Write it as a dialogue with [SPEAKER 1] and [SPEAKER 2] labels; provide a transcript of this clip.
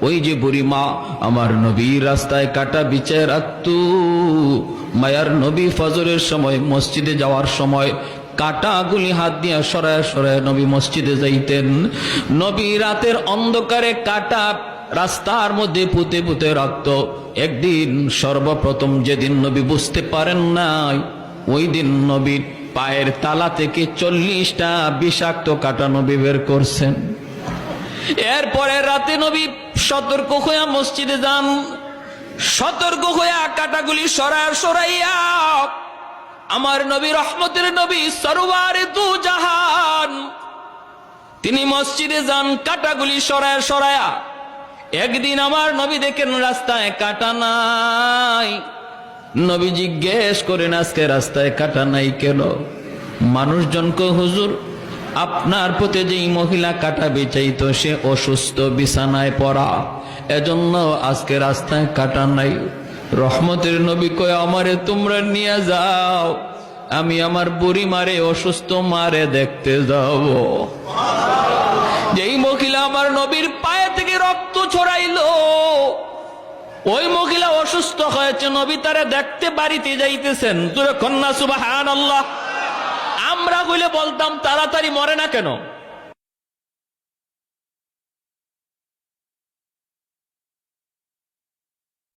[SPEAKER 1] ওই যে বুড়ি মা আমার নবীর রাস্তায় কাটা বিছায় রাখতো। মায়ার নবী ফজরের সময় মসজিদে যাওয়ার সময় কাটাগুলি হাত দিয়া সরায় সরায় নবী মসজিদে যাইতেন। নবী রাতের অন্ধকারে কাটা রাস্তার মধ্যে পুঁতে পুঁতে রাখত। একদিন সর্বপ্রথম যেদিন নবী বুঝতে পারেন নাই, ওই দিন নবীর পায়ের তালা থেকে 40টা বিষাক্ত কাটা নবী বের করছেন। এরপরে রাতে নবী সতর্ক হইয়া মসজিদে যান। সতর্ক হইয়া কাটাগুলি সরাইয়া আমার নবী, রহমতের নবী, সরওয়ারে দু জাহান, তিনি মসজিদে যান কাটাগুলি সরায়া। একদিন আমার নবী দেখেন রাস্তায় কাটা নাই। নবী জিজ্ঞেস করেন, আজকে রাস্তায় কাটা নাই কেন? মানুষজন কয়, হুজুর আপনার প্রতি যেই মহিলা কাটা বেচাইতো সে অসুস্থ, বিছানায় পড়া, এজন্য আজকে রাস্তায় কাটা নাই। রহমতের নবী কয়, আমারে তোমরা নিয়ে যাও, আমি আমার বুড়ি মারে, অসুস্থ মারে দেখতে যাব। যেই মহিলা আমার নবীর পায়ে থেকে রক্ত ছড়াইলো, ওই মহিলা অসুস্থ হয়েছে, নবী তারে দেখতে বাড়িতে যাইতেছেন। তুই কন্যা সুবহানাল্লাহ। আমরা বলে বলতাম তাড়াতাড়ি মরে না কেন?